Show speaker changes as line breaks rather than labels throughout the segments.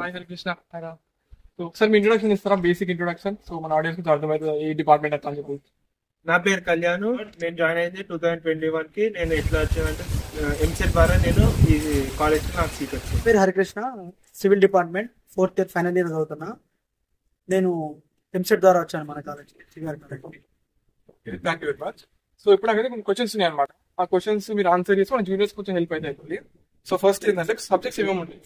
Hi Harikrishna. So ఒకసారి మీ introduction ఇస్తారా? Basic introduction, so మన ఆడియన్స్ కి అర్థమవుతుంది ఏ డిపార్ట్మెంట్ అట్లా అని చెప్పి.
నా పేరు కళ్యాణ్. నేను జాయిన్ అయింది 2021 కి. నేను ఎట్లా వచ్చానంటే ఎంసెట్ ద్వారా నేను ఈ కాలేజ్ కి నాకు సీట్ వచ్చింది.
పేరు Harikrishna, civil department 4th year final year చదువుతున్నా. నేను ఎంసెట్ ద్వారా వచ్చాను మన college.
Thank you very much. So ఇప్పుడు నాకు కొన్ని క్వశ్చన్స్ ఉన్నాయి అనమాట. ఆ క్వశ్చన్స్ మీరు ఆన్సర్ చేసి మన జూనియర్స్ కొంచెం హెల్ప్ అయితే అవుతుంది. సో ఫస్ట్ ఏంటంటే సబ్జెక్ట్స్ ఏమేమి ఉంటాయి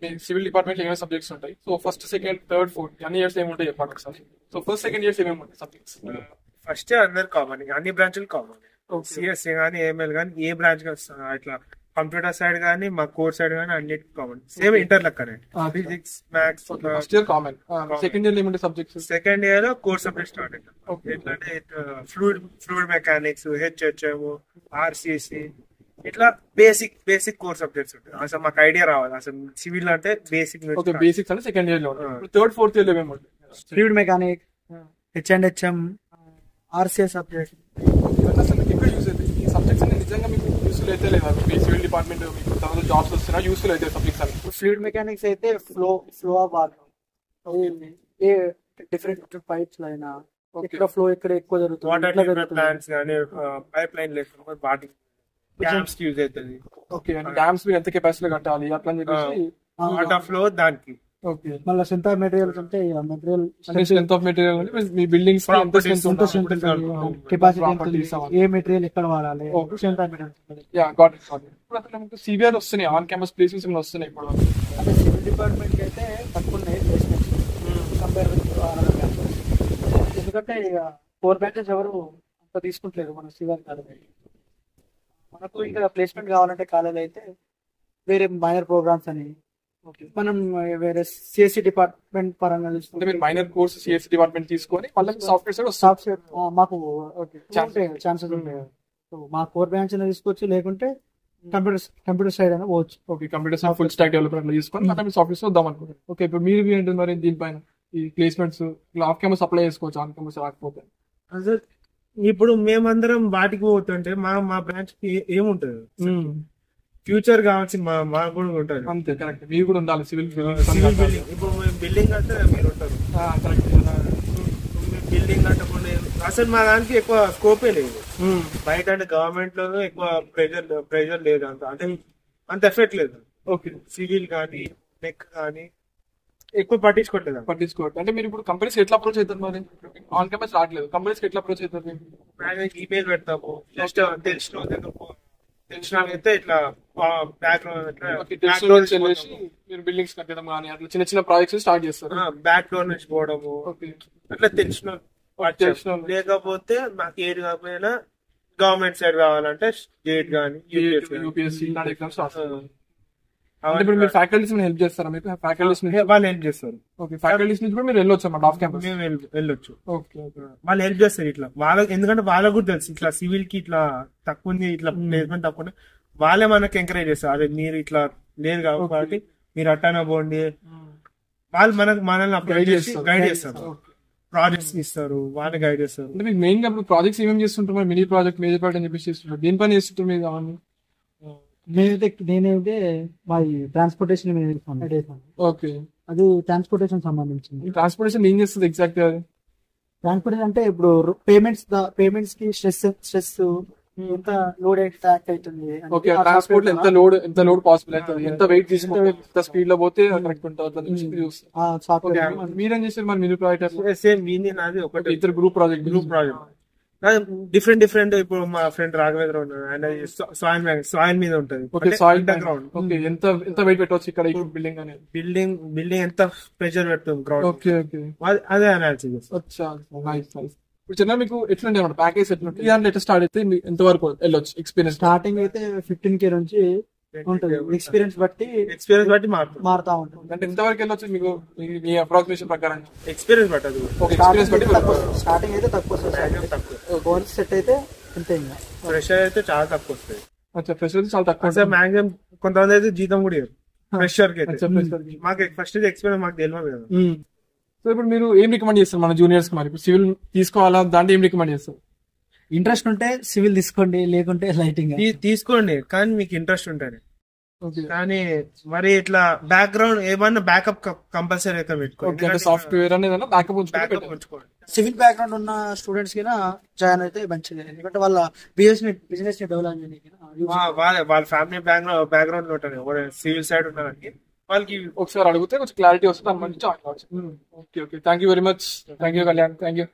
మీ సివిల్ డిపార్ట్మెంట్? ఏమేమి సబ్జెక్ట్స్ ఉంటాయి? So first, second, third, fourth అన్ని ఇయర్స్ ఏముంటాయి చెప్పండి ఒకసారి. సో ఫస్ట్, సెకండ్ ఇయర్స్ ఏమేమి ఉంటాయి సబ్జెక్ట్స్?
ఫస్ట్ ఇయర్ అందరు కామన్, అన్ని బ్రాంచ్లు కామన్. సిఎస్సి కానీ ఏఎంఎల్ కానీ ఏ బ్రాంచ్ ఇట్లా కంప్యూటర్ సైడ్ కానీ మా కోర్ సైడ్ కానీ అన్నిటి కామన్. సేమ్ ఇంటర్ లెక్కనే, physics, maths.
First year common. Second year ఏముంటాయి subjects?
Second year core subject start అవుతుంది. ఎట్లంటే ఫ్లూయిడ్ మెకానిక్స్, హెచ్హెచ్ఎం, ఆర్సిసి, ఇట్లా బేసిక్ కోర్ సబ్జెక్ట్స్ ఉంటాయి. అసలు మాకు ఐడియా రావాలి అసలు సివిల్ అంటే బేసిక్.
బేసిక్స్ అంటే సెకండ్ ఇయర్ లో. థర్డ్, ఫోర్త్ ఇయర్ లో ఏమేమి ఉంటాయి?
Fluid mechanic, H and HM, RCS subject.
అసలు మీకు ఎక్కడ యూస్ అవుతాయి ఈ సబ్జెక్ట్స్? అనేది నిజంగా మీకు యూస్ఫుల్ అయితే లేదా? మీ సివిల్ డిపార్ట్మెంట్ మీకు తర్వాత జాబ్స్ వస్తున్నా యూస్ఫుల్ అయితే సబ్జెక్ట్స్ అని?
ఫ్లూయిడ్ మెకానిక్స్ అయితే flow of water, a different pipes అయినా ఇక్కడ ఫ్లో ఇక్కడ ఎక్కువ
వాటర్
జరుగుతుంది.
ప్లాంట్స్ కానీ పైప్ లైన్ లేకుండా వాటి డ్యామ్స్ యూజ్ అవుతుంది.
ఓకే, అంటే డ్యామ్స్ మీరు ఎంత కెపాసిటీ కట్టాలి అట్లా అని చెప్పేసి
వాటర్ ఫ్లో దానికి.
ఓకే,
మళ్ళీ స్ట్రెంత్ ఆఫ్ మెటీరియల్స్ అంటే మెటీరియల్
స్ట్రెంత్ ఆఫ్ మెటీరియల్ అంటే మీ బిల్డింగ్స్
కెపాసిటీ, ఏ మెటీరియల్ ఎక్కడ వాడాలి, strength of material.
Yeah got it. ఇప్పుడు అసలు మీకు సివిఆర్ వస్తున్నాయి, ఆన్ క్యాంపస్ ప్లేసెస్ ఏమైనా వస్తున్నాయి ఇప్పుడు?
అంటే సివిల్ డిపార్ట్మెంట్ అయితే తక్కువ ఉన్నాయి placements compare with other campus. ఎందుకంటే ఇక 4 బ్రాంచెస్ ఎవరు అంత తీసుకుంటలేదు మన సివిఆర్ కాలేజ్. మనకు ఇంకా ప్లేస్మెంట్ కావాలంటే కాలేజ్ అయితే వేరే మైనర్ ప్రోగ్రామ్స్ అని మనం వేరే సిఎస్సి డిపార్ట్మెంట్ పరంగా
అంటే
చూసుకుంటే
మీరు మైనర్ కోర్స్ సిఎస్ డిపార్ట్మెంట్ తీసుకొని మళ్ళీ సాఫ్ట్వేర్ సైడ్
సాఫ్ట్వేర్ మాకు ఛాన్సెస్ ఉంటాయి. సో మా 4 బ్రాంచ్ తీసుకోవచ్చు, లేకుంటే కంప్యూటర్ సైడ్ అయినా పోవచ్చు.
Okay, computer side full stack development తీసుకొని మళ్ళీ మీరు సాఫ్ట్వేర్ వద్దాం అనుకుంటారు. ఓకే, ఇప్పుడు మీరు ఏంటి మరి దీనిపైన ఈ ప్లేస్మెంట్స్ ఆఫ్ క్యాంపస్ అప్లై చేసుకోవచ్చు, ఆన్ క్యాంపస్ రాకపోతే?
అసలు ఇప్పుడు మేమందరం వాటికి పోతుంటే మా బ్రాంచ్ కి ఏముంటది ఫ్యూచర్ కావాల్సి మాకు కూడా ఉంటుంది.
అంతే, కరెక్ట్. మీరు కూడా ఉండాలి సివిల్
బిల్డింగ్. ఇప్పుడు బిల్డింగ్ అంటే మీరు ఉంటారు, బిల్డింగ్ అంటే అసలు మా దానికి ఎక్కువ స్కోపే లేదు. బయట అంటే గవర్నమెంట్ లో ఎక్కువ ప్రెజర్ లేదు, అంత ఎఫెక్ట్ లేదు.
ఓకే,
సివిల్ కానీ టెక్ కానీ ఎక్కువ పట్టించుకోవట్లేదు.
అంటే మీరు ఇప్పుడు కంపెనీస్ ఎట్లా అప్రోచ్ అవుతారు మరి? ఆన్ క్యాంపస్ రావట్లేదు, కంపెనీస్ ఎట్లా అప్రోచ్ అవుతారు?
ఈమెయిల్ పెడతాము, జస్ట్ తెలిసిన అయితే ఇట్లా
మీరు బిల్డింగ్స్ కట్టడం కానీ అట్లా చిన్న చిన్న ప్రాజెక్ట్స్ స్టార్ట్ చేస్తారు.
బ్యాక్ డోర్ నుంచి పోవడము అట్లా తెలిసిన. లేకపోతే మాకు ఏది కాకపోయినా గవర్నమెంట్ సైడ్ కావాలంటే స్టేట్ కానీ
యూపీఎస్సీ ఎగ్జామ్స్ రాస్తారు. అంటే ఇప్పుడు మీరు ఫ్యాకల్టీస్ హెల్ప్ చేస్తారా? మీకు ఫ్యాకల్టీస్
వాళ్ళు హెల్ప్ చేస్తారు.
ఓకే, ఫ్యాకల్టీస్ నుంచి కూడా మీరు వెళ్ళొచ్చు అన్నమాట ఆఫ్ క్యాంపస్?
మేము వెళ్ళొచ్చు.
ఓకే,
వాళ్ళు హెల్ప్ చేస్తారు ఇట్లా వాళ్ళకి, ఎందుకంటే వాళ్ళకు కూడా తెలుసు ఇట్లా సివిల్ కి ఇట్లా తక్కువ ఉంది, ఇట్లా ప్లేస్మెంట్ తక్కువ ఉంది. వాళ్ళే మనకి ఎంకరేజ్ చేస్తారు, అదే మీరు ఇట్లా లేదు కాబట్టి మీరు అట్టానా పోండి. వాళ్ళు మనల్ని గైడ్ చేస్తారు, ప్రాజెక్ట్స్ ఇస్తారు, వాళ్ళని గైడ్ చేస్తారు.
అంటే మీకు మెయిన్ గా ప్రాజెక్ట్స్ ఏమేమి చేస్తుంటారు మరి? మినీ ప్రాజెక్ట్, మేజర్ ప్రాజెక్ట్ అని చెప్పేసి చేస్తుంటారు. దేనిపైన చేస్తుంటారు మీరు అవన్నీ?
నేనైతే మా ట్రాన్స్పోర్టేషన్ మీద చేస్తాను.
ఓకే,
అది ట్రాన్స్పోర్టేషన్ సంబంధించింది.
ట్రాన్స్పోర్టేషన్ ఏం చేస్తుంది ఎగ్జాక్ట్ గా?
ట్రాన్స్పోర్టేషన్ అంటే ఇప్పుడు పేమెంట్స్ కి స్ట్రెస్ ఎంత లోడ్ యాక్ట్ అవుతుంది.
ఓకే, ట్రాన్స్పోర్ట్ లో ఎంత లోడ్ పాసిబుల్ అవుతుంది, ఎంత వెయిట్ తీసుకుంటే ఎంత స్పీడ్ లో పోతే కరెక్ట్ ఉంటుంది. మీరేం చేస్తారు మరి మినీ ప్రాజెక్ట్?
సేమ్ నాది ఒకటి,
ఇద్దరు గ్రూప్ ప్రాజెక్ట్.
డిఫరెంట్. ఇప్పుడు మా ఫ్రెండ్ రాఘవేంద్ర ఉన్నాడు, ఆయన సాయిల్ మీద ఉంటది.
గ్రౌండ్ ఎంత వెయిట్ పెట్టవచ్చు ఇక్కడ బిల్డింగ్ అనేది?
బిల్డింగ్ ఎంత ప్రెషర్ పెడుతుంది గ్రౌండ్.
ఓకే,
అదే అనాలిసిస్.
ఇప్పుడు చిన్న మీకు ఎట్లుంటే ప్యాకేజ్ ఎట్లుంటే ఎట్లా స్టార్ట్ అయితే ఎంత వరకు వెళ్ళొచ్చు? ఎక్స్పీరియన్స్
స్టార్టింగ్ అయితే 15K నుంచి ఉంటుంది. ఎక్స్పీరియన్స్ బట్టి మారుతా ఉంటుంది.
అంటే ఎంత వరకు వెళ్ళొచ్చు మీకు మీ అప్రాక్సిమేషన్ ప్రకారం?
ఎక్స్పీరియన్స్ పట్టదు.
స్టార్టింగ్ అయితే తక్కువ వస్తుంది, సెట్ అయితే అంతే. ఇంకా
ప్రెషర్ అయితే చాలా తక్కువ వస్తుంది.
ప్రెషర్ చాలా తక్కువ.
మాక్సిమం కొంతమంది అయితే జీతం కూడా ఇవ్వరు ప్రెషర్ కి. మాకు ఫస్ట్ ఎక్స్పీరియన్స్ మాకు తెలియదు కదా.
సో ఇప్పుడు మీరు ఏం రికమెండ్ చేస్తారు మన జూనియర్స్ కి? మరి సివిల్ తీసుకోవాలా, దాంట్లో ఏం రికమెండ్ చేస్తారు?
ఇంట్రెస్ట్ ఉంటే సివిల్ తీసుకోండి, లేకుంటే లైటింగ్
తీసుకోండి, కానీ మీకు ఇంట్రెస్ట్ ఉంటుంది.
ఓకే
కానీ మరి ఇట్లా బ్యాక్గ్రౌండ్ ఏమన్నా బ్యాకప్ కంపల్సరీ అయితే
ఓకే అంటే
పెట్టుకోండి.
సాఫ్ట్వేర్ అనేది బ్యాకప్ ఉంచుకుంటే
బ్యాకప్
better.
ఉంచుకోండి.
సివిల్ బ్యాక్గ్రౌండ్ ఉన్న స్టూడెంట్స్ కి జాయిన్ అయితే మంచిది, ఎందుకంటే వాళ్ళ బిజినెస్ ని డెవలప్ చేయడానికి
వాళ్ళ ఫ్యామిలీ బ్యాక్గ్రౌండ్ ఉంటుంది, సివిల్ సైడ్ ఉన్నదానికి వాళ్ళకి.
ఒకసారి అడిగితే కొంచెం క్లారిటీ వస్తుంది, దాని మంచి జాయిన్ కావచ్చు. Okay okay, thank you very much. Thank you Kalyan, thank you.